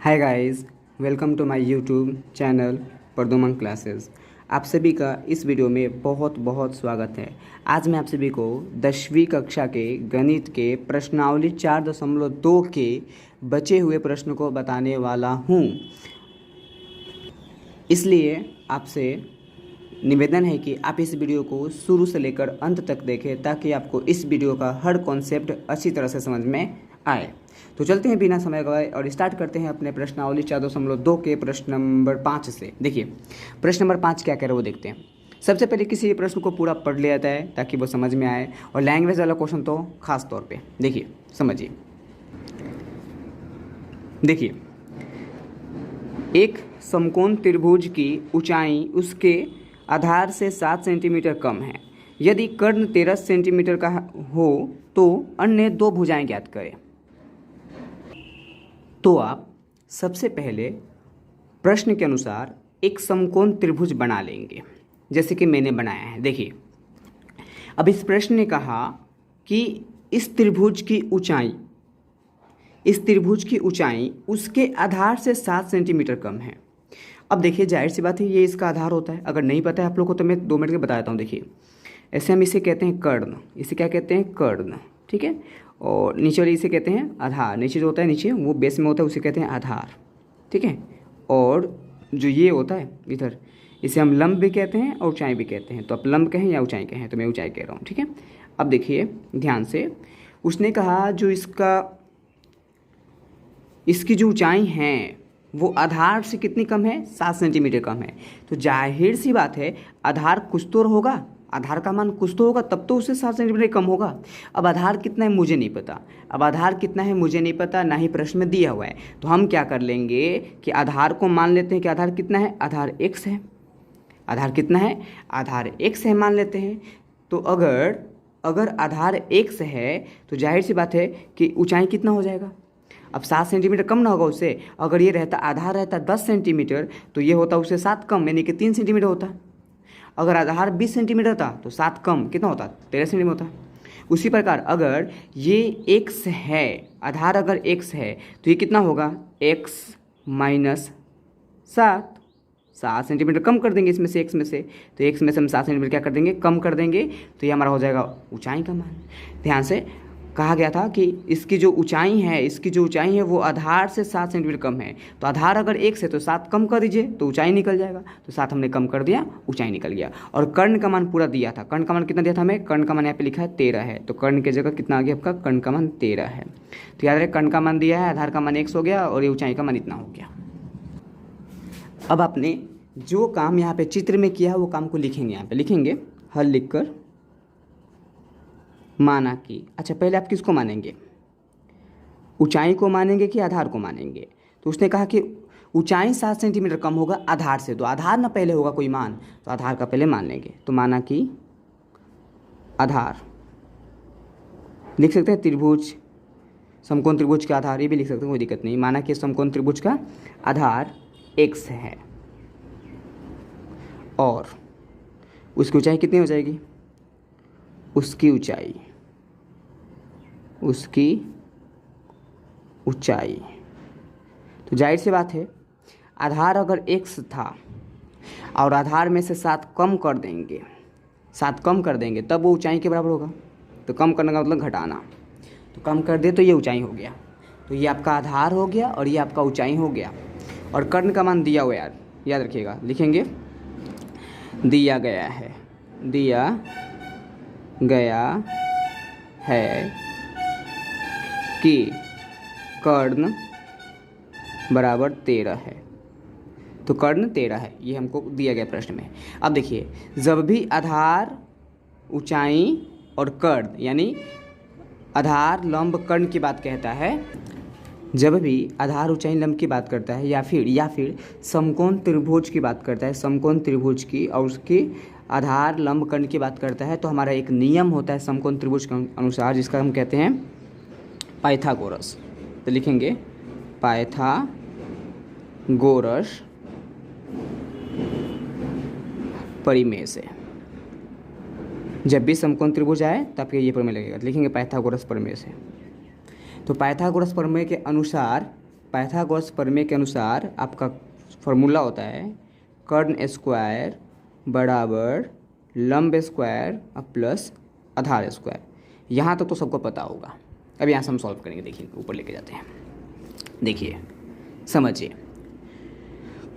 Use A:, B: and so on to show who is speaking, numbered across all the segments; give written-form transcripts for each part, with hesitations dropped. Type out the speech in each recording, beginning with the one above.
A: Hi guys, welcome to my YouTube channel Parduman classes. आप सभी का इस वीडियो में बहुत बहुत स्वागत है। आज मैं आप सभी को 10वीं कक्षा के गणित के प्रश्नावली 4.2 के बचे हुए प्रश्न को बताने वाला हूँ। इसलिए आपसे निवेदन है कि आप इस वीडियो को शुरू से लेकर अंत तक देखें ताकि आपको इस वीडियो का हर कॉन्सेप्ट अच्छी तरह से समझ में आए। तो चलते हैं बिना समय गवाए और स्टार्ट करते हैं अपने प्रश्नावली 4.2 के प्रश्न नंबर 5 से। देखिए प्रश्न नंबर 5 क्या कह रहा है वो देखते हैं। सबसे पहले किसी प्रश्न को पूरा पढ़ लिया जाता है ताकि वो समझ में आए, और लैंग्वेज वाला क्वेश्चन तो खास तौर पे देखिए समझिए। देखिए एक समकोण त्रिभुज की ऊंचाई उसके आधार से 7 सेंटीमीटर कम है। यदि कर्ण 13 सेंटीमीटर का हो तो अन्य दो भुजाएं ज्ञात करें। तो आप सबसे पहले प्रश्न के अनुसार एक समकोण त्रिभुज बना लेंगे जैसे कि मैंने बनाया है। देखिए अब इस प्रश्न ने कहा कि इस त्रिभुज की ऊंचाई उसके आधार से 7 सेंटीमीटर कम है। अब देखिए जाहिर सी बात है ये इसका आधार होता है। अगर नहीं पता है आप लोग को तो मैं 2 मिनट के बताता हूँ। देखिए ऐसे हम इसे कहते हैं कर्ण, इसे क्या कहते हैं कर्ण, ठीक है। और नीचे वाले इसे कहते हैं आधार, नीचे जो होता है नीचे वो बेस में होता है उसे कहते हैं आधार, ठीक है। और जो ये होता है इधर इसे हम लंब भी कहते हैं और ऊंचाई भी कहते हैं। तो आप लंब कहें या ऊंचाई कहें, तो मैं ऊंचाई कह रहा हूँ, ठीक है। अब देखिए ध्यान से, उसने कहा जो इसकी जो ऊंचाई है वो आधार से कितनी कम है, 7 सेंटीमीटर कम है। तो जाहिर सी बात है आधार कुछ तो होगा, आधार का मान कुछ तो होगा तब तो उससे 7 सेंटीमीटर कम होगा। अब आधार कितना है मुझे नहीं पता, ना ही प्रश्न में दिया हुआ है। तो हम क्या कर लेंगे कि आधार को मान लेते हैं कि आधार कितना है, आधार x है। आधार कितना है, आधार x है मान लेते हैं। तो अगर आधार x है तो जाहिर सी बात है कि ऊंचाई कितना हो जाएगा। अब 7 सेंटीमीटर कम ना होगा उससे। अगर ये रहता आधार रहता 10 सेंटीमीटर तो ये होता उससे 7 कम, यानी कि 3 सेंटीमीटर होता। अगर आधार 20 सेंटीमीटर था तो 7 कम कितना होता, 13 सेंटीमीटर होता। उसी प्रकार अगर ये x है, आधार अगर x है तो ये कितना होगा, x माइनस 7 सेंटीमीटर कम कर देंगे इसमें से, x में से। तो x में से हम 7 सेंटीमीटर क्या कर देंगे, कम कर देंगे। तो ये हमारा हो जाएगा ऊंचाई का मान। ध्यान से कहा गया था कि इसकी जो ऊंचाई है वो आधार से 7 सेंटीमीटर कम है। तो आधार अगर x है तो 7 कम कर दीजिए तो ऊंचाई निकल जाएगा। तो 7 हमने कम कर दिया, ऊंचाई निकल गया। और कर्ण का मान पूरा दिया था। कर्ण का मान कितना दिया था हमें, कर्ण का मान यहाँ पे लिखा है 13 है। तो कर्ण की जगह कितना आ गया आपका, कर्ण का मान 13 है। तो याद रहे कर्ण का मान दिया है, आधार का मान x हो गया और ये ऊंचाई का मान इतना हो गया। अब आपने जो काम यहाँ पे चित्र में किया है वो काम को लिखेंगे, यहाँ पे लिखेंगे हल लिखकर माना कि। अच्छा पहले आप किसको मानेंगे, ऊंचाई को मानेंगे कि आधार को मानेंगे। तो उसने कहा कि ऊंचाई 7 सेंटीमीटर कम होगा आधार से, तो आधार ना पहले होगा कोई मान, तो आधार का पहले मान लेंगे। तो माना कि आधार लिख सकते हैं, त्रिभुज समकोण त्रिभुज का आधार, ये भी लिख सकते हैं कोई दिक्कत नहीं। माना कि समकोण त्रिभुज का आधार x है और उसकी ऊंचाई कितनी हो जाएगी, उसकी ऊंचाई। तो जाहिर सी बात है आधार अगर x था और आधार में से 7 कम कर देंगे तब वो ऊंचाई के बराबर होगा। तो कम करने का मतलब घटाना, तो कम कर दे तो ये ऊंचाई हो गया। तो ये आपका आधार हो गया और ये आपका ऊंचाई हो गया। और कर्ण का मान दिया हुआ याद रखिएगा, लिखेंगे दिया गया है कि कर्ण बराबर 13 है। तो कर्ण 13 है, ये हमको दिया गया प्रश्न में। अब देखिए जब भी आधार ऊंचाई और कर्ण यानी आधार लंब कर्ण की बात कहता है, जब भी आधार ऊंचाई लंब की बात करता है या फिर समकोण त्रिभुज की बात करता है, समकोण त्रिभुज की और उसके आधार लंब कर्ण की बात करता है, तो हमारा एक नियम होता है समकोण त्रिभुज के अनुसार जिसका हम कहते हैं पाइथागोरस। तो लिखेंगे पाइथागोरस परिमेय से। जब भी समकोण त्रिभुज आए तब ये प्रमेय लगेगा, लिखेंगे पाइथागोरस प्रमेय से। तो पाइथागोरस प्रमेय के अनुसार पाइथागोरस प्रमेय के अनुसार आपका फॉर्मूला होता है कर्ण स्क्वायर बराबर लंब स्क्वायर प्लस आधार स्क्वायर। यहाँ तक तो सबको पता होगा। अब यहाँ से हम सॉल्व करेंगे। देखिए ऊपर लेके जाते हैं। देखिए समझिए,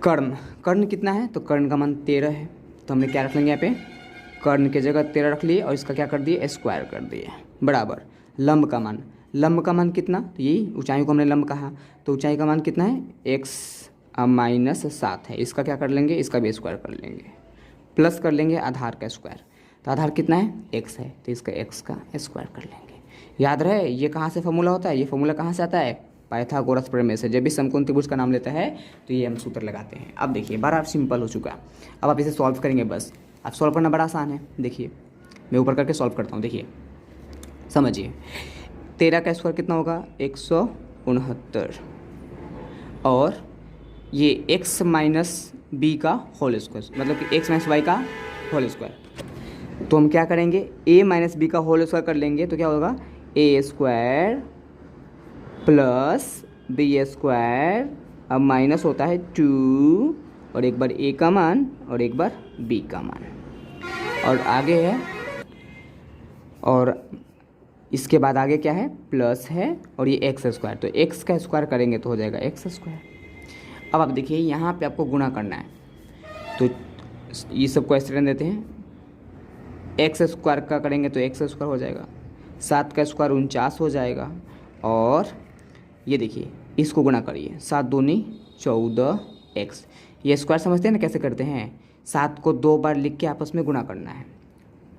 A: कर्ण कितना है, तो कर्ण का मान 13 है। तो हमने क्या रख लेंगे यहाँ पे, कर्ण की जगह 13 रख लिए और इसका क्या कर दिए, स्क्वायर कर दिए, बराबर लंब का मान कितना, तो यही ऊंचाई को हमने लंब कहा, तो ऊंचाई का मान कितना है, x-7 है। इसका क्या कर लेंगे, इसका भी स्क्वायर कर लेंगे, प्लस कर लेंगे आधार का स्क्वायर। तो आधार कितना है, x है, तो इसका x का स्क्वायर कर लेंगे। याद रहे ये कहाँ से फॉर्मूला होता है, ये फॉर्मूला कहाँ से आता है, पाइथागोरस प्रमेय से। जब भी समकोण त्रिभुज का नाम लेता है तो ये हम सूत्र लगाते हैं। अब देखिए बड़ा सिंपल हो चुका। अब आप इसे सॉल्व करेंगे बस। अब सॉल्व करना बड़ा आसान है। देखिए मैं ऊपर करके सॉल्व करता हूँ। देखिए समझिए, 13 का स्क्वायर कितना होगा, 169, और ये x माइनस बी का होल स्क्वायर, मतलब कि x माइनस वाई का होल स्क्वायर। तो हम क्या करेंगे, a माइनस बी का होल स्क्वायर कर लेंगे, तो क्या होगा, a square plus B square, अब माइनस होता है 2, और एक बार a का मान और एक बार b का मान, और आगे है, और इसके बाद आगे क्या है, प्लस है, और ये एक्स स्क्वायर, तो x का स्क्वायर करेंगे तो हो जाएगा x स्क्वायर। अब आप देखिए यहाँ पे आपको गुणा करना है, तो ये सबको ऐसे रहने देते हैं, एक्स स्क्वायर का करेंगे तो एक्स स्क्वायर हो जाएगा, 7 का स्क्वायर 49 हो जाएगा, और ये देखिए इसको गुणा करिए, 7 दूनी 14x। ये स्क्वायर समझते हैं ना कैसे करते हैं, 7 को 2 बार लिख के आपस में गुणा करना है।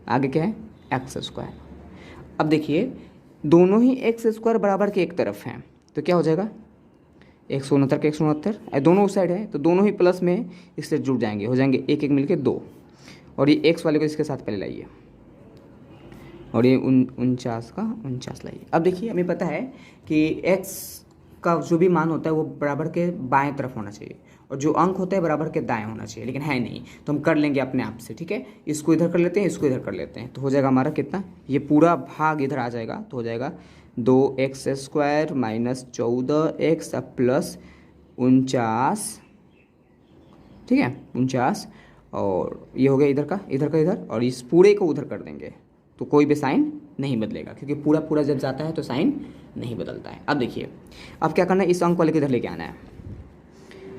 A: आगे क्या है, एक्स स्क्वायर। अब देखिए दोनों ही एक्स स्क्वायर बराबर के एक तरफ हैं, तो क्या हो जाएगा, 169 के 169, दोनों उस साइड है तो दोनों ही प्लस में इससे जुड़ जाएंगे, हो जाएंगे एक एक मिलके 2, और ये एक्स वाले को इसके साथ पहले लाइए, और ये 49 का 49 लाइए। अब देखिए हमें पता है कि एक्स का जो भी मान होता है वो बराबर के बाएं तरफ होना चाहिए, और जो अंक होता है बराबर के दाएं होना चाहिए, लेकिन है नहीं, तो हम कर लेंगे अपने आप से। ठीक है, इसको इधर कर लेते हैं, इसको इधर कर लेते हैं, तो हो जाएगा हमारा कितना, ये पूरा भाग इधर आ जाएगा, तो हो जाएगा 2x square minus 14x plus 49, ठीक है 49, और ये हो गया इधर का इधर, और इस पूरे को उधर कर देंगे, तो कोई भी साइन नहीं बदलेगा, क्योंकि पूरा पूरा जब जाता है तो साइन नहीं बदलता है। अब देखिए अब क्या करना है, इस अंक वाले को इधर लेके आना है,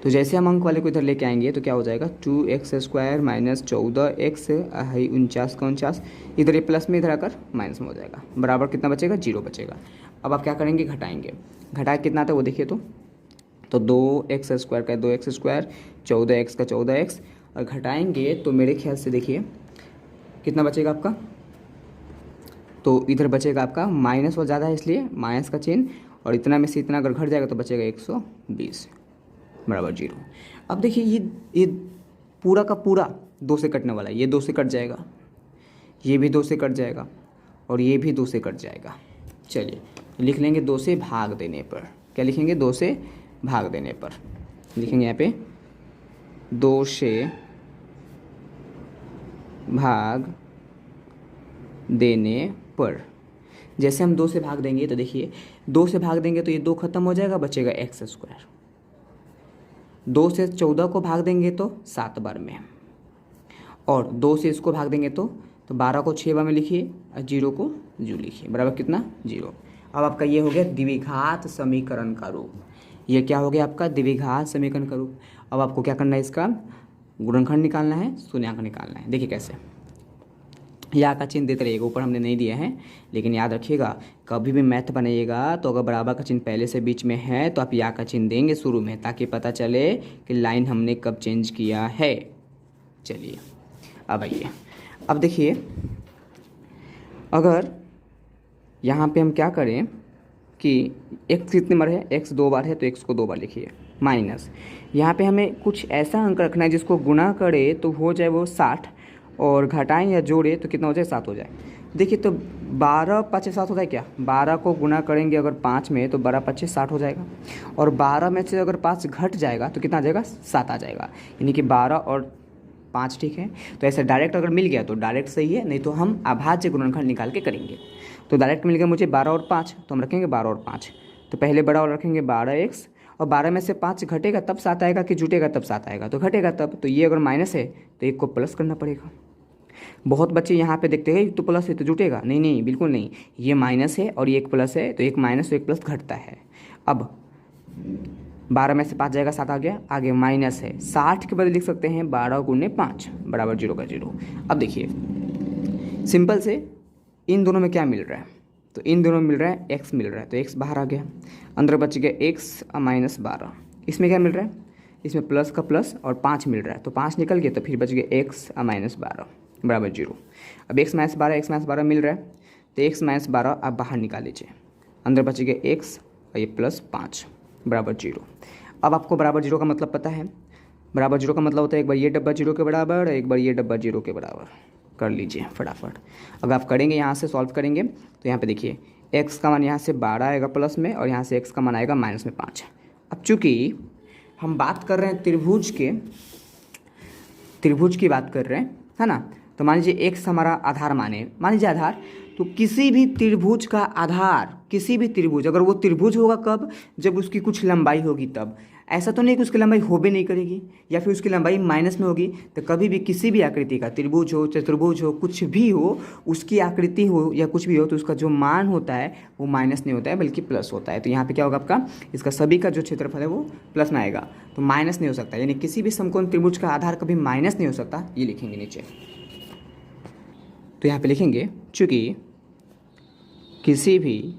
A: तो जैसे हम अंक वाले को इधर लेके आएंगे तो क्या हो जाएगा, 2x स्क्वायर माइनस 14x है 49 का 49, इधर ये प्लस में इधर आकर माइनस में हो जाएगा, बराबर कितना बचेगा, 0 बचेगा। अब आप क्या करेंगे, घटाएंगे, घटा कितना आता है वो देखिए, तो 2x स्क्वायर का 2x स्क्वायर, 14x का 14x, और घटाएंगे तो मेरे ख्याल से देखिए कितना बचेगा आपका, तो इधर बचेगा आपका माइनस वो ज़्यादा है इसलिए माइनस का चिन्ह, और इतना में से इतना अगर घट जाएगा तो बचेगा 120 बराबर 0। अब देखिए ये पूरा का पूरा 2 से कटने वाला है, ये 2 से कट जाएगा, ये भी 2 से कट जाएगा, और ये भी 2 से कट जाएगा। चलिए लिख लेंगे 2 से भाग देने पर, क्या लिखेंगे, 2 से भाग देने पर लिखेंगे यहाँ पे 2 से भाग देने पर। जैसे हम 2 से भाग देंगे तो देखिए 2 से भाग देंगे तो ये 2 खत्म हो जाएगा, बचेगा एक्स स्क्वायर। 2 से 14 को भाग देंगे तो 7 बार में, और 2 से इसको भाग देंगे तो 12 को 6 बार में लिखिए, और 0 को जो लिखिए, बराबर कितना, 0। अब आपका ये हो गया द्विघात समीकरण का रूप। ये क्या हो गया आपका, द्विघात समीकरण का रूप। अब आपको क्या करना है, इसका गुणनखंड निकालना है, शून्यांक निकालना है। देखिए कैसे, या का चिन्ह देते रहिएगा, ऊपर हमने नहीं दिया है, लेकिन याद रखिएगा कभी भी मैथ बनाइएगा तो अगर बराबर का चिन्ह पहले से बीच में है तो आप या का चिन्ह देंगे शुरू में, ताकि पता चले कि लाइन हमने कब चेंज किया है। चलिए अब आइए, अब देखिए अगर यहाँ पे हम क्या करें कि x कितने बार है, x 2 बार है, तो x को 2 बार लिखिए, माइनस यहाँ पे हमें कुछ ऐसा अंक रखना है जिसको गुणा करे तो हो जाए वो 60, और घटाएं या जोड़े तो कितना हो जाए, 7 हो जाए। देखिए तो 12 5 7 होता है क्या, 12 को गुणा करेंगे अगर 5 में तो 12 5 60 हो जाएगा, और 12 में से अगर 5 घट जाएगा तो कितना आ जाएगा, 7 आ जाएगा, यानी कि 12 और 5, ठीक है। तो ऐसे डायरेक्ट अगर मिल गया तो डायरेक्ट सही है, नहीं तो हम अभाज्य गुणनखंड निकाल के करेंगे। तो डायरेक्ट मिल गया मुझे 12 और 5, तो हम रखेंगे 12 और 5, तो पहले बड़ा वाला रखेंगे 12x, और 12 में से 5 घटेगा तब 7 आएगा कि जुटेगा तब 7 आएगा, तो घटेगा तब। तो ये अगर माइनस है तो एक को प्लस करना पड़ेगा। बहुत बच्चे यहाँ पे देखते हैं तो प्लस है तो जुटेगा, नहीं नहीं बिल्कुल नहीं, ये माइनस है और ये एक प्लस है, तो एक माइनस तो एक प्लस घटता है। अब 12 में से 5 जाएगा, 7 आ गया, आगे माइनस है, 60 के बदले लिख सकते हैं 12 गुणे 5 बराबर 0 का 0। अब देखिए सिंपल से इन दोनों में क्या मिल रहा है, तो इन दोनों में मिल रहा है x मिल रहा है, तो x बाहर आ गया, अंदर बच गया x माइनस 12। इसमें क्या मिल रहा है, इसमें प्लस का प्लस और 5 मिल रहा है, तो 5 निकल गया, तो फिर बच गया x माइनस 12 बराबर 0। अब x माइनस 12 मिल रहा है, तो x माइनस 12 आप बाहर निकाल लीजिए, अंदर बच गया x और ये प्लस 5 बराबर 0। अब आपको बराबर 0 का मतलब पता है, बराबर 0 का मतलब होता है एक बार ये डब्बा 0 के बराबर, एक बार ये डब्बा 0 के बराबर, कर लीजिए फटाफट। अगर आप करेंगे यहाँ से सॉल्व करेंगे तो यहाँ पे देखिए x का मान यहाँ से 12 आएगा प्लस में और यहाँ से x का मान आएगा माइनस में 5। अब चूँकि हम बात कर रहे हैं त्रिभुज की बात कर रहे हैं, है ना, तो मान लीजिए x हमारा आधार मान लीजिए आधार, तो किसी भी त्रिभुज का आधार, किसी भी त्रिभुज, अगर वो त्रिभुज होगा कब, जब उसकी कुछ लंबाई होगी तब। ऐसा तो नहीं कि उसकी लंबाई हो भी नहीं करेगी या फिर उसकी लंबाई माइनस में होगी, तो कभी भी किसी भी आकृति का, त्रिभुज हो चतुर्भुज हो कुछ भी हो, उसकी आकृति हो या कुछ भी हो, तो उसका जो मान होता है वो माइनस नहीं होता है बल्कि प्लस होता है। तो यहाँ पे क्या होगा आपका, इसका सभी का जो क्षेत्रफल है वो प्लस में आएगा, तो माइनस नहीं हो सकता, यानी किसी भी समकोण त्रिभुज का आधार कभी माइनस नहीं हो सकता। ये लिखेंगे नीचे, तो यहाँ पे लिखेंगे चूँकि किसी भी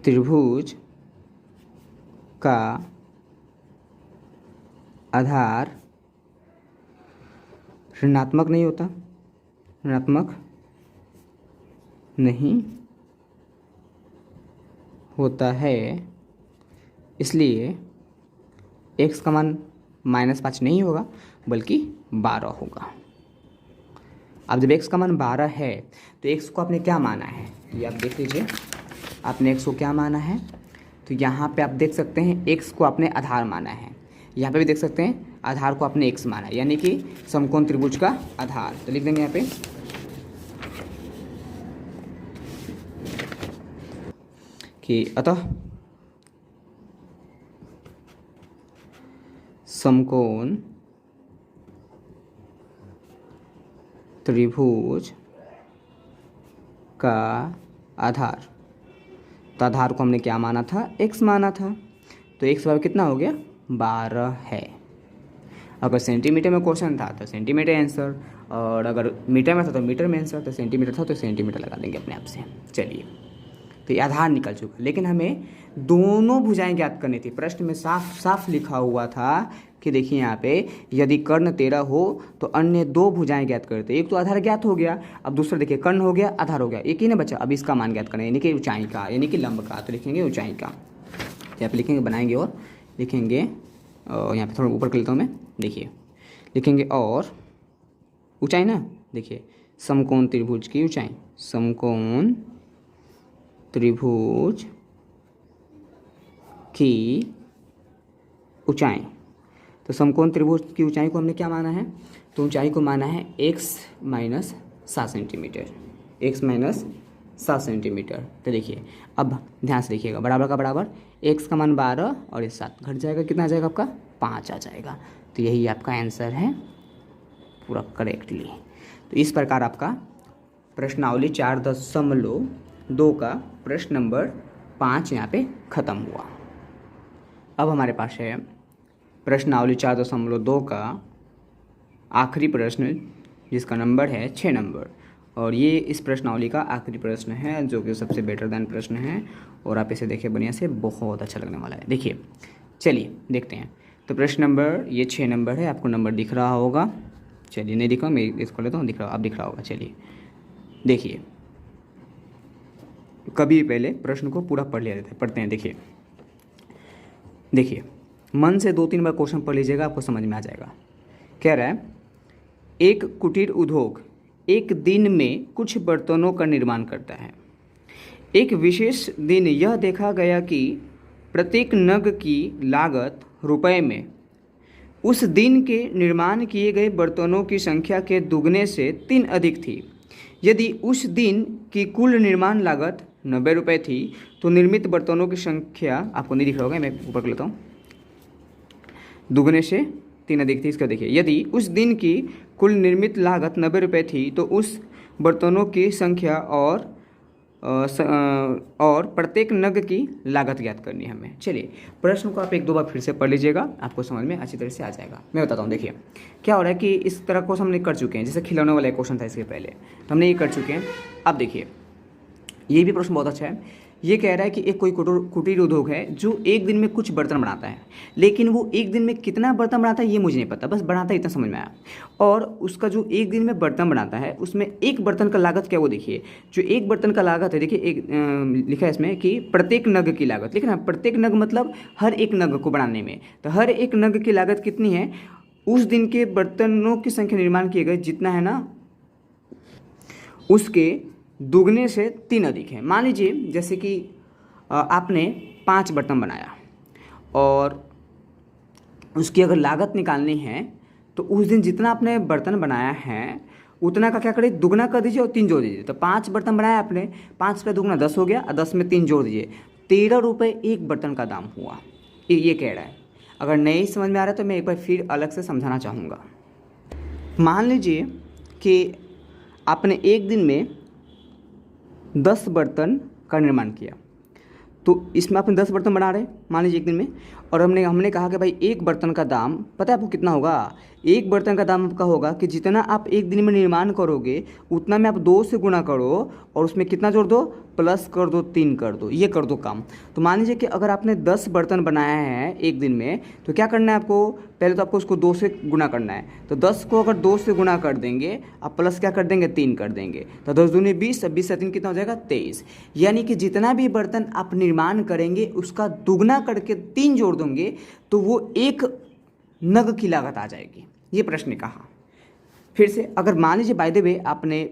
A: त्रिभुज का आधार ऋणात्मक नहीं होता, ऋणात्मक नहीं होता है, इसलिए x का मान -5 नहीं होगा बल्कि 12 होगा। अब जब x का मान 12 है तो x को आपने क्या माना है, ये आप देख लीजिए, आपने x को क्या माना है, तो यहाँ पे आप देख सकते हैं x को आपने आधार माना है, यहाँ पे भी देख सकते हैं आधार को आपने x माना है, यानी कि समकोण त्रिभुज का आधार। तो लिख देंगे यहाँ पे कि अतः समकोण त्रिभुज का आधार, तो आधार को हमने क्या माना था, x माना था, तो x बराबर कितना हो गया 12 है। अगर सेंटीमीटर में क्वेश्चन था तो सेंटीमीटर आंसर, और अगर मीटर में था तो मीटर में आंसर, तो सेंटीमीटर था तो सेंटीमीटर लगा देंगे अपने आप से। चलिए, तो ये आधार निकल चुका, लेकिन हमें दोनों भुजाएं ज्ञात करनी थी। प्रश्न में साफ साफ लिखा हुआ था कि देखिए यहाँ पे यदि कर्ण 13 हो तो अन्य 2 भुजाएं ज्ञात करते। एक तो आधार ज्ञात हो गया, अब दूसरा देखिए कर्ण हो गया, आधार हो गया, एक ही ना बचा। अब इसका मान ज्ञात करें, यानी कि ऊंचाई का, यानी कि लंब का, तो लिखेंगे ऊंचाई का। यहाँ पे लिखेंगे, बनाएंगे और लिखेंगे, यहाँ पे थोड़ा ऊपर कर लेता हूँ मैं, देखिए लिखेंगे और ऊंचाई ना, देखिए समकोण त्रिभुज की ऊंचाई, समकोण त्रिभुज की ऊंचाई। तो समकोण त्रिभुज की ऊंचाई को हमने क्या माना है, तो ऊंचाई को माना है x minus 7 centimetre, x minus 7 centimetre. तो देखिए अब ध्यान से देखिएगा, बराबर का बराबर, x का मान 12 और ये 7 घट जाएगा, कितना आ जाएगा आपका 5 आ जाएगा। तो यही आपका आंसर है पूरा करेक्टली। तो इस प्रकार आपका प्रश्नावली 4.2 का प्रश्न नंबर 5 यहाँ पे ख़त्म हुआ। अब हमारे पास है प्रश्नावली 4.2 का आखिरी प्रश्न, जिसका नंबर है 6 नंबर, और ये इस प्रश्नावली का आखिरी प्रश्न है जो कि सबसे बेटर दैन प्रश्न है, और आप इसे देखिए बढ़िया से, बहुत अच्छा लगने वाला है। देखिए चलिए देखते हैं। तो प्रश्न नंबर ये 6 नंबर है, आपको नंबर दिख रहा होगा, चलिए नहीं दिखा, मैं इसको लेता हूँ, दिख रहा, अब दिख रहा होगा। चलिए देखिए, कभी पहले प्रश्न को पूरा पढ़ लिया जाता है, पढ़ते हैं। देखिए मन से 2-3 बार क्वेश्चन पढ़ लीजिएगा, आपको समझ में आ जाएगा। कह रहा है एक कुटीर उद्योग एक दिन में कुछ बर्तनों का निर्माण करता है। एक विशेष दिन यह देखा गया कि प्रत्येक नग की लागत रुपए में उस दिन के निर्माण किए गए बर्तनों की संख्या के दुगने से 3 अधिक थी। यदि उस दिन की कुल निर्माण लागत 90 रुपये थी तो निर्मित बर्तनों की संख्या, आपको नहीं दिख रहा होगा, मैं ऊपर कर लेता हूँ, दुगने से 3 अधिक थी। इसका देखिए, यदि उस दिन की कुल निर्मित लागत 90 रुपये थी तो उस बर्तनों की संख्या और प्रत्येक नग की लागत ज्ञात करनी है हमें। चलिए प्रश्न को आप 1-2 बार फिर से पढ़ लीजिएगा, आपको समझ में अच्छी तरह से आ जाएगा। मैं बताता हूँ, देखिए क्या हो रहा है कि इस तरह क्वेश्चन हमने कर चुके हैं, जैसे खिलौने वाला एक क्वेश्चन था इसके पहले, तो हमने ये कर चुके हैं। अब देखिए ये भी प्रश्न बहुत अच्छा है। ये कह रहा है कि एक कोई कुटीर उद्योग है जो एक दिन में कुछ बर्तन बनाता है, लेकिन वो एक दिन में कितना बर्तन बनाता है ये मुझे नहीं पता, बस बनाता है इतना समझ में आया। और उसका जो एक दिन में बर्तन बनाता है उसमें एक बर्तन का लागत क्या, वो देखिए जो एक बर्तन का लागत है, देखिए एक लिखा है इसमें कि प्रत्येक नग की लागत, लेकिन प्रत्येक नग मतलब हर एक नग को बनाने में, तो हर एक नग की लागत कितनी है, उस दिन के बर्तनों की संख्या निर्माण किए गए जितना है ना उसके दुगने से 3 अधिक है। मान लीजिए जैसे कि आपने 5 बर्तन बनाया और उसकी अगर लागत निकालनी है तो उस दिन जितना आपने बर्तन बनाया है उतना का क्या करें, दुगना कर दीजिए और 3 जोड़ दीजिए। तो 5 बर्तन बनाया आपने, 5 पे दुगना 10 हो गया और 10 में 3 जोड़ दीजिए, 13 रुपये एक बर्तन का दाम हुआ। ये कह रहा है। अगर नहीं समझ में आ रहा है तो मैं एक बार फिर अलग से समझाना चाहूँगा। मान लीजिए कि आपने एक दिन में 10 बर्तन का निर्माण किया, तो इसमें आपने 10 बर्तन बना रहे मान लीजिए एक दिन में, और हमने कहा कि भाई एक बर्तन का दाम पता है आपको कितना होगा, एक बर्तन का दाम आपका होगा कि जितना आप एक दिन में निर्माण करोगे उतना में आप 2 से गुणा करो और उसमें कितना जोड़ दो, प्लस कर दो, 3 कर दो, ये कर दो काम। तो मान लीजिए कि अगर आपने 10 बर्तन बनाया है एक दिन में तो क्या करना है आपको, पहले तो आपको उसको 2 से गुणा करना है। तो 10 को अगर 2 से गुणा कर देंगे, आप प्लस क्या कर देंगे, 3 कर देंगे, तो 10 दूनी 20, 20 से 3 कितना हो जाएगा, 23। यानी कि जितना भी बर्तन आप निर्माण करेंगे उसका दुगना करके 3 जोड़ देंगे तो वो एक नग की लागत आ जाएगी। ये प्रश्न ने कहा। फिर से अगर मान लीजिए बाय द वे आपने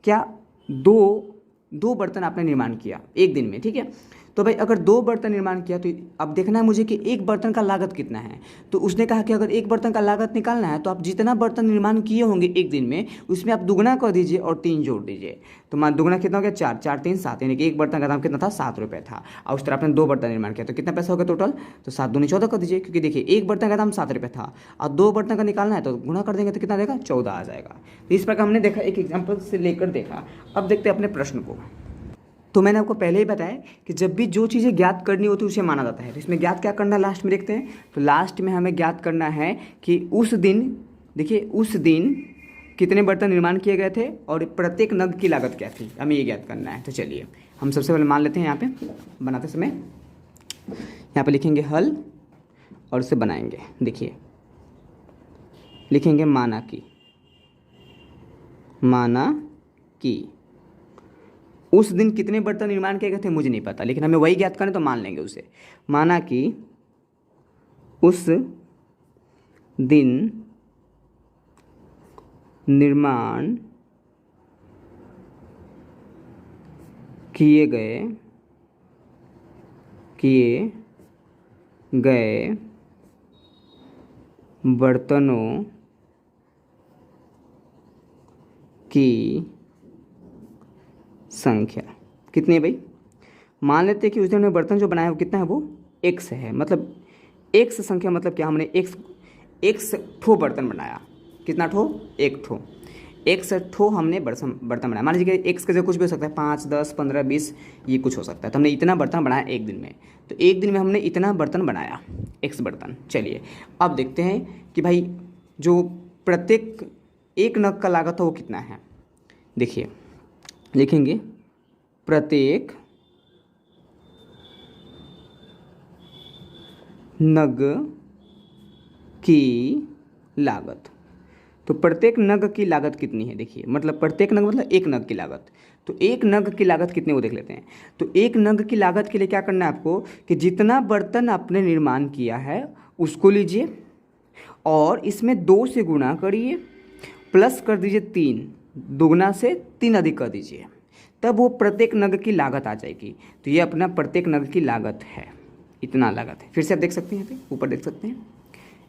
A: क्या दो बर्तन आपने निर्माण किया एक दिन में, ठीक है, तो भाई अगर 2 बर्तन निर्माण किया तो अब देखना है मुझे कि एक बर्तन का लागत कितना है। तो उसने कहा कि अगर एक बर्तन का लागत निकालना है तो आप जितना बर्तन निर्माण किए होंगे एक दिन में उसमें आप दुगना कर दीजिए और 3 जोड़ दीजिए। तो मान दुगना कितना हो गया, 4, 4 3 7, यानी कि एक बर्तन का दाम कितना था, 7 रुपये था। और उस तरह आपने 2 बर्तन निर्माण किया तो कितना पैसा हो गया टोटल, तो 7 दूनी 14 कर दीजिए, क्योंकि देखिए एक बर्तन का दाम 7 रुपये था और 2 बर्तन का निकालना है तो गुणा कर देंगे तो कितना देगा, 14 आ जाएगा। तो इस प्रकार हमने देखा, एक एग्जाम्पल से लेकर देखा। अब देखते हैं अपने प्रश्न को। तो मैंने आपको पहले ही बताया कि जब भी जो चीज़ें ज्ञात करनी होती है उसे माना जाता है। तो इसमें ज्ञात क्या करना है लास्ट में देखते हैं। तो लास्ट में हमें ज्ञात करना है कि उस दिन, देखिए उस दिन कितने बर्तन निर्माण किए गए थे और प्रत्येक नग की लागत क्या थी, हमें ये ज्ञात करना है। तो चलिए हम सबसे पहले मान लेते हैं, यहाँ पे बनाते समय यहाँ पे लिखेंगे हल और इसे बनाएंगे। देखिए लिखेंगे माना कि उस दिन कितने बर्तन निर्माण किए गए थे मुझे नहीं पता, लेकिन हमें वही ज्ञात करना, तो मान लेंगे उसे। माना कि उस दिन निर्माण किए गए बर्तनों की संख्या कितनी है भाई। मान लेते हैं कि उस दिन में बर्तन जो बनाया वो कितना है, वो x है। मतलब x संख्या मतलब क्या, हमने x ठो बर्तन बनाया। कितना ठो, 1 ठो। x ठो हमने बर्तन बनाया। मान लीजिए कि x का जो कुछ भी हो सकता है, 5, 10, 15, 20, ये कुछ हो सकता है। तो हमने इतना बर्तन बनाया एक दिन में, तो एक दिन में हमने इतना बर्तन बनाया, x बर्तन। चलिए अब देखते हैं कि भाई जो प्रत्येक एक नग का लागत है वो कितना है। देखिए लिखेंगे प्रत्येक नग की लागत। तो प्रत्येक नग की लागत कितनी है, देखिए मतलब प्रत्येक नग मतलब एक नग की लागत। तो एक नग की लागत कितनी वो देख लेते हैं। तो एक नग की लागत के लिए क्या करना है आपको कि जितना बर्तन आपने निर्माण किया है उसको लीजिए और इसमें 2 से गुणा करिए, प्लस कर दीजिए 3, दुगना से 3 अधिक कर दीजिए, तब वो प्रत्येक नग की लागत आ जाएगी। तो ये अपना प्रत्येक नग की लागत है, इतना लागत है। फिर से आप देख सकते हैं, यहाँ पे ऊपर देख सकते हैं,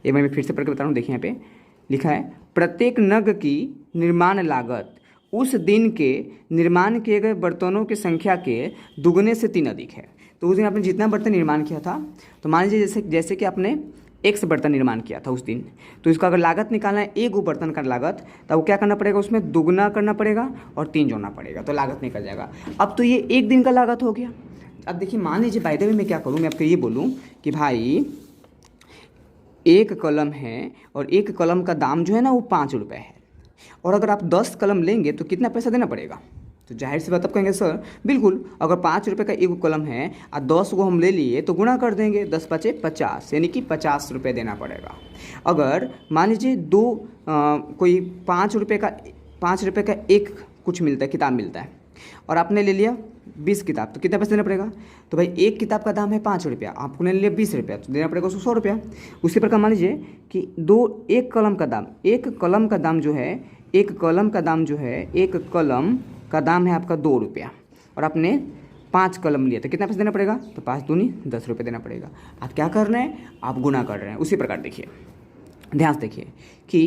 A: मैं फिर से पढ़ के बता रहा हूँ। देखिए यहाँ पे लिखा है प्रत्येक नग की निर्माण लागत उस दिन के निर्माण किए गए बर्तनों की संख्या के दुगने से 3 अधिक है। तो उस दिन आपने जितना बर्तन निर्माण किया था, तो मान लीजिए जैसे जैसे कि आपने 1 बर्तन निर्माण किया था उस दिन, तो इसका अगर लागत निकालना है 1 बर्तन का लागत, तब क्या करना पड़ेगा, उसमें दुगना करना पड़ेगा और 3 जोड़ना पड़ेगा, तो लागत निकल जाएगा। अब तो ये 1 दिन का लागत हो गया। अब देखिए मान लीजिए बाय द वे मैं क्या करूँ, मैं आपको ये बोलूँ कि भाई 1 कलम है और 1 कलम का दाम जो है ना वो 5 रुपये है, और अगर आप 10 कलम लेंगे तो कितना पैसा देना पड़ेगा। तो जाहिर सी बात आप कहेंगे सर बिल्कुल, अगर 5 रुपये का 1 कलम है और 10 को हम ले लिए तो गुणा कर देंगे, 10 पचे 50, यानी कि 50 रुपये देना पड़ेगा। अगर मान लीजिए कोई 5 रुपये का एक कुछ मिलता है, किताब मिलता है, और आपने ले लिया 20 किताब, तो कितना पैसा देना पड़ेगा। तो भाई 1 किताब का दाम है 5 रुपया, आपने ले लिया 20 रुपया, तो देना पड़ेगा उसको 100 रुपया। उसी प्रकार मान लीजिए कि 1 कलम का दाम, 1 कलम का दाम जो है, 1 कलम का दाम जो है, 1 कलम का दाम है आपका 2 रुपया, और आपने 5 कलम लिया, तो कितना पैसा देना पड़ेगा। तो 5 दूनी 10 रुपये देना पड़ेगा। आप क्या कर रहे हैं, आप गुना कर रहे हैं। उसी प्रकार देखिए, ध्यान से देखिए कि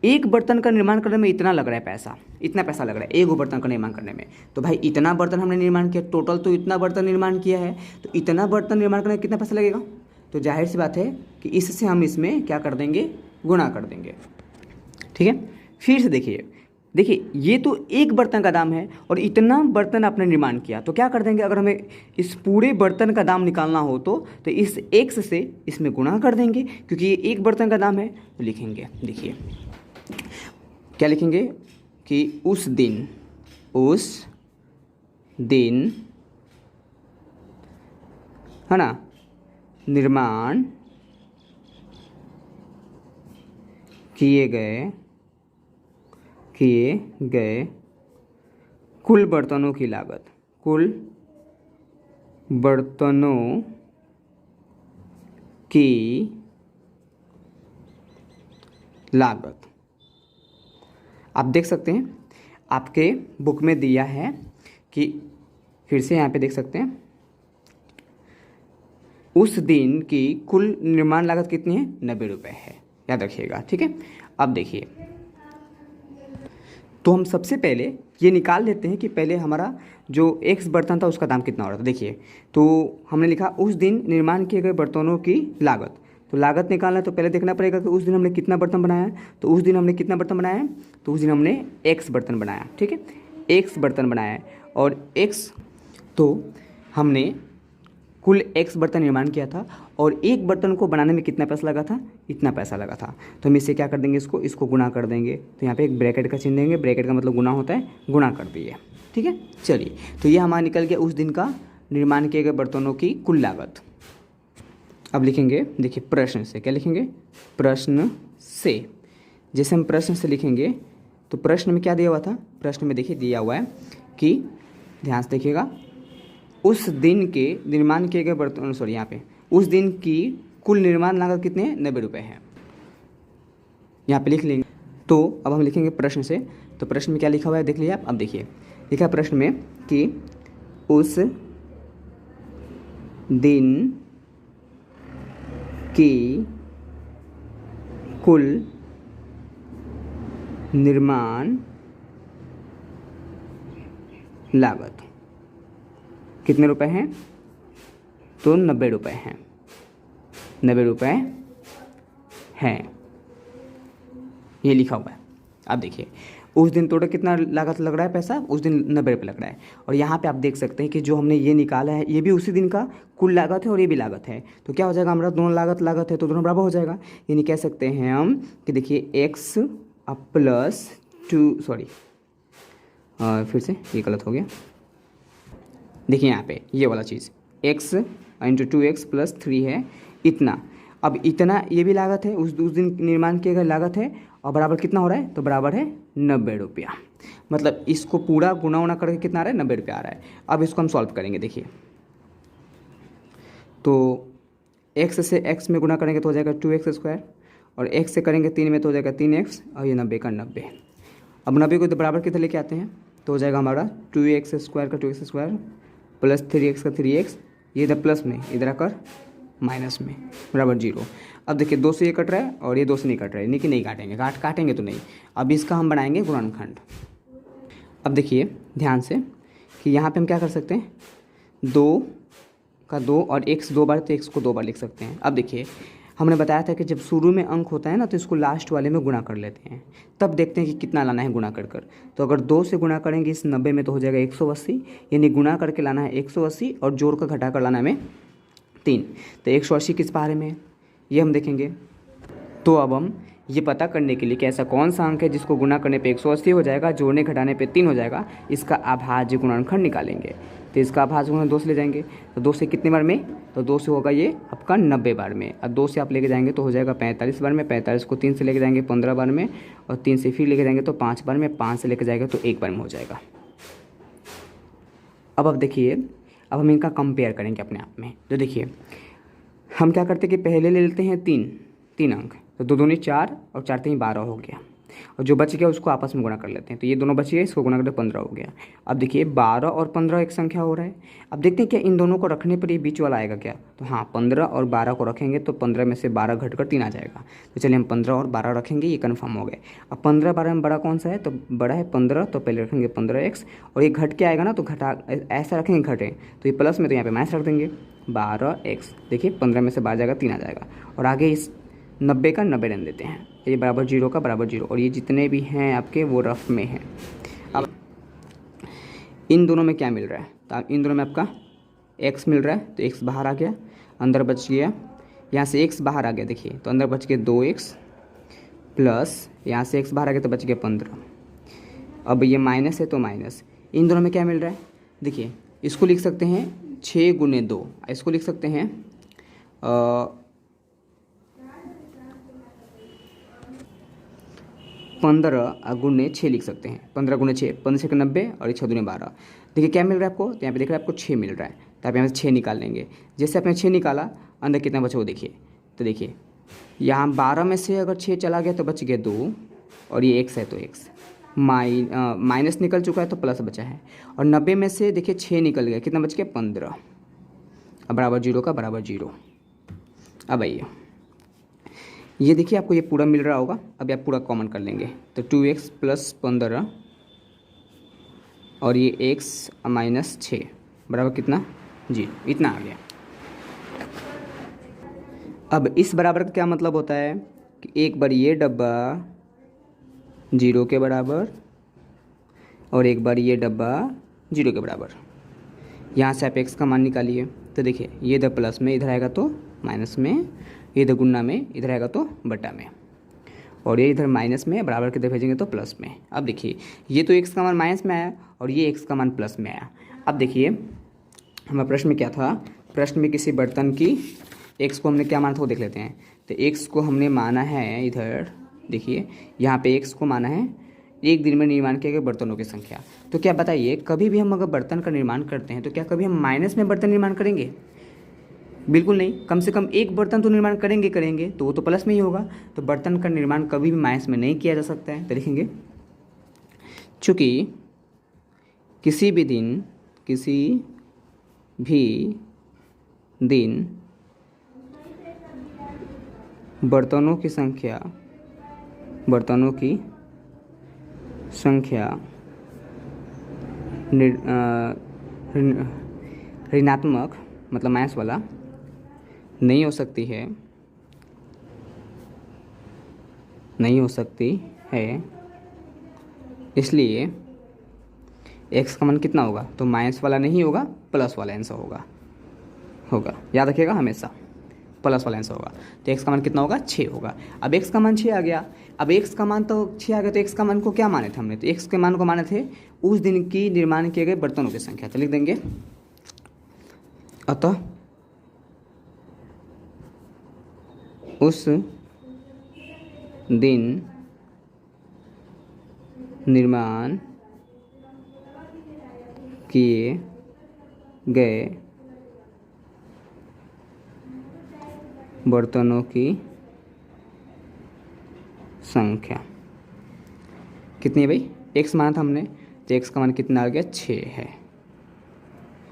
A: 1 बर्तन का निर्माण करने में इतना लग रहा है पैसा, इतना पैसा लग रहा है 1 बर्तन का निर्माण करने में। तो भाई इतना बर्तन हमने निर्माण किया, टोटल तो इतना बर्तन निर्माण किया है, तो इतना बर्तन निर्माण करने में कितना पैसा लगेगा। तो जाहिर सी बात है कि इससे हम इसमें क्या कर देंगे, गुणा कर देंगे। ठीक है, फिर से देखिए ये तो 1 बर्तन का दाम है और इतना बर्तन आपने निर्माण किया, तो क्या कर देंगे, अगर हमें इस पूरे बर्तन का दाम निकालना हो तो इस x से इसमें गुणा कर देंगे, क्योंकि ये 1 बर्तन का दाम है। तो लिखेंगे, देखिए क्या लिखेंगे कि उस दिन है ना निर्माण किए गए कुल बर्तनों की लागत, कुल बर्तनों की लागत। आप देख सकते हैं आपके बुक में दिया है कि, फिर से यहाँ पे देख सकते हैं, उस दिन की कुल निर्माण लागत कितनी है, 90 रुपये है, याद रखिएगा। ठीक है, अब देखिए, तो हम सबसे पहले ये निकाल लेते हैं कि पहले हमारा जो x बर्तन था उसका दाम कितना हो रहा था। देखिए, तो हमने लिखा उस दिन निर्माण किए गए बर्तनों की लागत, तो लागत निकालना है तो पहले देखना पड़ेगा कि उस दिन हमने कितना बर्तन बनाया। तो उस दिन हमने कितना बर्तन बनाया, तो उस दिन हमने x बर्तन बनाया। ठीक है, x बर्तन बनाया, और x तो हमने कुल x बर्तन निर्माण किया था, और 1 बर्तन को बनाने में कितना पैसा लगा था, इतना पैसा लगा था। तो हम इससे क्या कर देंगे, इसको गुणा कर देंगे। तो यहाँ पे एक ब्रैकेट का चिन्ह देंगे, ब्रैकेट का मतलब गुणा होता है, गुणा कर दिए। ठीक है, चलिए, तो ये हमारा निकल गया उस दिन का निर्माण किए गए बर्तनों की कुल लागत। अब लिखेंगे, देखिए प्रश्न से, क्या लिखेंगे, प्रश्न से। जैसे हम प्रश्न से लिखेंगे तो प्रश्न में क्या दिया हुआ था, प्रश्न में देखिए दिया हुआ है कि, ध्यान से देखिएगा, उस दिन के निर्माण किए गए बर्तन, सॉरी यहाँ पे उस दिन की कुल निर्माण लागत कितने हैं, 90 रुपये है, यहाँ पे लिख लेंगे। तो अब हम लिखेंगे प्रश्न से। तो प्रश्न में क्या लिखा हुआ है देख लीजिए आप। अब देखिए लिखा है प्रश्न में कि उस दिन की कुल निर्माण लागत कितने रुपए हैं, तो 90 रुपये हैं, 90 रुपये हैं, ये लिखा हुआ है। अब देखिए उस दिन टोटल कितना लागत लग रहा है पैसा, उस दिन 90 रुपये लग रहा है। और यहाँ पे आप देख सकते हैं कि जो हमने ये निकाला है ये भी उसी दिन का कुल लागत है और ये भी लागत है। तो क्या हो जाएगा हमारा, दोनों लागत है तो दोनों बराबर हो जाएगा। यानी कह सकते हैं हम कि देखिए x प्लस 2, सॉरी फिर से ये गलत हो गया। देखिए यहाँ पे ये वाला चीज़ x इंटू 2x प्लस 3 है इतना। अब इतना ये भी लागत है, उस दिन निर्माण किए गए लागत है, और बराबर कितना हो रहा है, तो बराबर है 90 रुपया। मतलब इसको पूरा गुना उना करके कितना आ रहा है, 90 रुपया आ रहा है। अब इसको हम सॉल्व करेंगे। देखिए तो x से x में गुना करेंगे तो हो जाएगा 2x स्क्वायर, और x से करेंगे 3 में तो हो जाएगा 3x, और ये 90 का 90। अब 90 को तो बराबर कितना लेके आते हैं, तो हो जाएगा हमारा 2x स्क्वायर का 2x स्क्वायर प्लस 3x का 3x, ये इधर प्लस में इधर आकर माइनस में बराबर 0। अब देखिए 2 से ये कट रहा है और ये 2 से नहीं कट रहा है, यानी कि नहीं काटेंगे, काटेंगे तो नहीं। अब इसका हम बनाएंगे गुणनखंड। अब देखिए ध्यान से कि यहाँ पे हम क्या कर सकते हैं, 2 का 2 और x 2 बार, तो x को 2 बार लिख सकते हैं। अब देखिए हमने बताया था कि जब शुरू में अंक होता है ना तो इसको लास्ट वाले में गुणा कर लेते हैं, तब देखते हैं कि कितना लाना है गुणा कर कर। तो अगर 2 से गुणा करेंगे इस 90 में तो हो जाएगा 180, यानी गुणा करके लाना है 180 और जोड़ कर घटा कर लाना है हमें 3। तो 180 किस पहाड़े में है ये हम देखेंगे। तो अब हम ये पता करने के लिए कि ऐसा कौन सा अंक है जिसको गुणा करने पे 180 हो जाएगा, जोड़ने घटाने पे 3 हो जाएगा, इसका अभाज्य गुणनखंड निकालेंगे। तो इसका अभाज्य गुणन 2 से ले जाएंगे, तो 2 से कितने बार में, तो 2 से होगा ये आपका 90 बार में। अब 2 से आप लेके जाएंगे तो हो जाएगा 45 बार में, 45 को 3 से लेके जाएंगे 15 बार में, और 3 से फिर लेके जाएंगे तो 5 बार में, 5 से लेके जाएगा तो 1 बार में हो जाएगा। अब देखिए अब हम इनका कंपेयर करेंगे अपने आप में। तो देखिए हम क्या करते हैं कि पहले ले लेते हैं 3 अंक, तो 2 दूनी 4 और 4 3 12 हो गया, और जो बच गया उसको आपस में गुणा कर लेते हैं। तो ये दोनों बच गए, इसको गुणा करते 15 हो गया। अब देखिए 12 और 15 एक संख्या हो रहा है। अब देखते हैं क्या इन दोनों को रखने पर ये बीच वाला आएगा क्या। तो हाँ 15 और 12 को रखेंगे तो 15 में से 12 घट कर 3 आ जाएगा। तो चलिए हम 15 और 12 रखेंगे, ये कन्फर्म हो गए। अब 15 12 में बड़ा कौन सा है, तो बड़ा है 15, तो पहले रखेंगे 15x, और ये घट के आएगा ना तो घटा ऐसा रखेंगे घटे, तो ये प्लस में तो यहाँ पे माइनस रख देंगे 12x। देखिए 15 में से 12 जाएगा 3 आ जाएगा, और आगे इस 90 का 90 रहने देते हैं, ये बराबर 0 का बराबर 0, और ये जितने भी हैं आपके वो रफ में हैं। अब इन दोनों में क्या मिल रहा है, तो इन दोनों में आपका x मिल रहा है, तो x बाहर आ गया, अंदर बच गया, यहाँ से x बाहर आ गया देखिए, तो अंदर बच गया 2x प्लस यहाँ से x बाहर आ गया तो बच गया 15। अब ये माइनस है तो माइनस, इन दोनों में क्या मिल रहा है, देखिए इसको लिख सकते हैं 6 गुने 2, इसको लिख सकते हैं 15 गुने 6 लिख सकते हैं। 15 गुने 6, 15 से 90 और 6 दूने 12। देखिए क्या मिल रहा है आपको, तो यहाँ पे देख रहे हैं आपको 6 मिल रहा है, तो आप यहाँ से 6 निकाल लेंगे। जैसे आपने 6 निकाला, अंदर कितना बचा वो देखिए, तो देखिए यहाँ 12 में से अगर 6 चला गया तो बच गया 2, और ये x है तो x माइनस निकल चुका है तो प्लस बचा है, और 90 में से देखिए 6 निकल गया, कितना बच गया 15, अब बराबर 0 का बराबर 0। अब आइए ये देखिए आपको ये पूरा मिल रहा होगा, अभी आप पूरा कॉमन कर लेंगे, तो 2x प्लस 15 और ये x माइनस 6 बराबर कितना जी, इतना आ गया। अब इस बराबर का क्या मतलब होता है कि एक बार ये डब्बा 0 के बराबर और एक बार ये डब्बा 0 के बराबर। यहाँ से आप x का मान निकालिए, तो देखिए ये इधर प्लस में इधर आएगा तो माइनस में, ये इधर गुना में इधर आएगा तो बटा में, और ये इधर माइनस में बराबर के इधर भेजेंगे तो प्लस में। अब देखिए ये तो x का मान माइनस में आया और ये x का मान प्लस में आया। अब देखिए हमारे प्रश्न में क्या था, प्रश्न में किसी बर्तन की x को हमने क्या माना था वो देख लेते हैं। तो x को हमने माना है इधर, देखिए यहाँ पे x को माना है एक दिन में निर्माण किए गए बर्तनों की संख्या। तो क्या बताइए, कभी भी हम अगर बर्तन का निर्माण करते हैं तो क्या कभी हम माइनस में बर्तन निर्माण करेंगे? बिल्कुल नहीं, कम से कम एक बर्तन तो निर्माण करेंगे तो वो तो प्लस में ही होगा। तो बर्तन का निर्माण कभी भी माइनस में नहीं किया जा सकता है। तो लिखेंगे चूँकि किसी भी दिन बर्तनों की संख्या ऋणात्मक मतलब माइनस वाला नहीं हो सकती है, इसलिए x का मान कितना होगा, तो माइनस वाला नहीं होगा, प्लस वाला आंसर होगा। याद रखिएगा हमेशा प्लस वाला आंसर होगा। तो x का मान कितना होगा, 6 होगा। अब x का मान 6 आ गया, अब x का मान तो 6 आ गया, तो x का मान को क्या माने थे हमने, तो x के मान को माने थे उस दिन की निर्माण किए गए बर्तनों की संख्या। तो लिख देंगे अतः उस दिन निर्माण किए गए बर्तनों की संख्या कितनी है भाई, x माना था हमने, तो x का मान कितना आ गया, 6 है।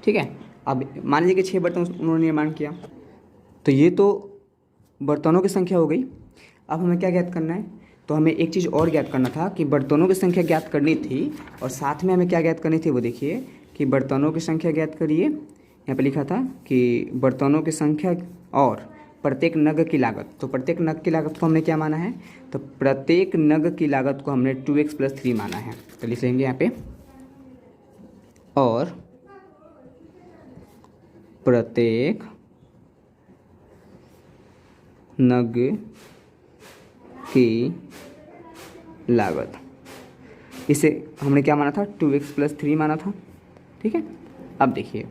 A: ठीक है, अब मान लीजिए कि 6 बर्तन उन्होंने निर्माण किया, तो ये तो बर्तनों की संख्या हो गई। अब हमें क्या ज्ञात करना है, तो हमें एक चीज़ और ज्ञात करना था कि बर्तनों की संख्या ज्ञात करनी थी, और साथ में हमें क्या ज्ञात करनी थी वो देखिए कि बर्तनों की संख्या ज्ञात करिए। यहाँ पे लिखा था कि बर्तनों की संख्या और प्रत्येक नग की लागत। तो प्रत्येक नग की लागत को हमने क्या माना है, तो प्रत्येक नग की लागत को हमने 2x+3 माना है। तो लिख लेंगे यहाँ पे, और प्रत्येक नग की लागत, इसे हमने क्या माना था, 2x+3 माना था। ठीक है, अब देखिए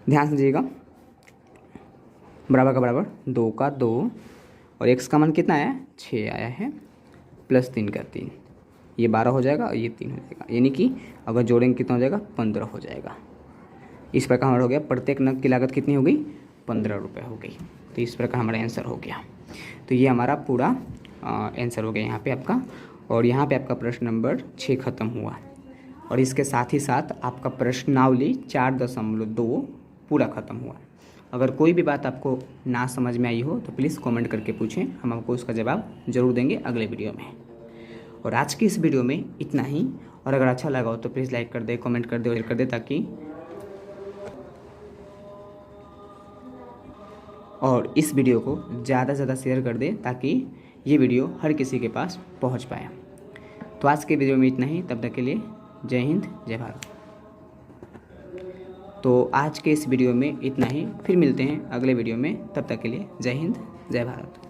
A: ध्यान से समझिएगा, बराबर का बराबर 2 का 2 और x का मान कितना आया, 6 आया है, +3 का 3, ये 12 हो जाएगा और ये 3 हो जाएगा, यानी कि अगर जोड़ेंगे कितना हो जाएगा, 15 हो जाएगा। इस प्रकार हमारा हो गया प्रत्येक नग की लागत कितनी हो गई, 15 रुपये हो गई। तो इस प्रकार हमारा आंसर हो गया। तो ये हमारा पूरा आंसर हो गया यहाँ पे आपका, और यहाँ पे आपका प्रश्न नंबर 6 खत्म हुआ। और इसके साथ ही साथ आपका प्रश्नावली 4.2 पूरा खत्म हुआ। अगर कोई भी बात आपको ना समझ में आई हो तो प्लीज़ कमेंट करके पूछें, हम आपको उसका जवाब ज़रूर देंगे अगले वीडियो में। और आज की इस वीडियो में इतना ही, और अगर अच्छा लगा हो तो प्लीज़ लाइक कर दे, कमेंट कर दे और शेयर कर दे, ताकि और इस वीडियो को ज़्यादा से ज़्यादा शेयर कर दे ताकि ये वीडियो हर किसी के पास पहुंच पाए। तो आज के वीडियो में इतना ही, तब तक के लिए जय हिंद जय भारत। तो आज के इस वीडियो में इतना ही, फिर मिलते हैं अगले वीडियो में, तब तक के लिए जय हिंद जय भारत।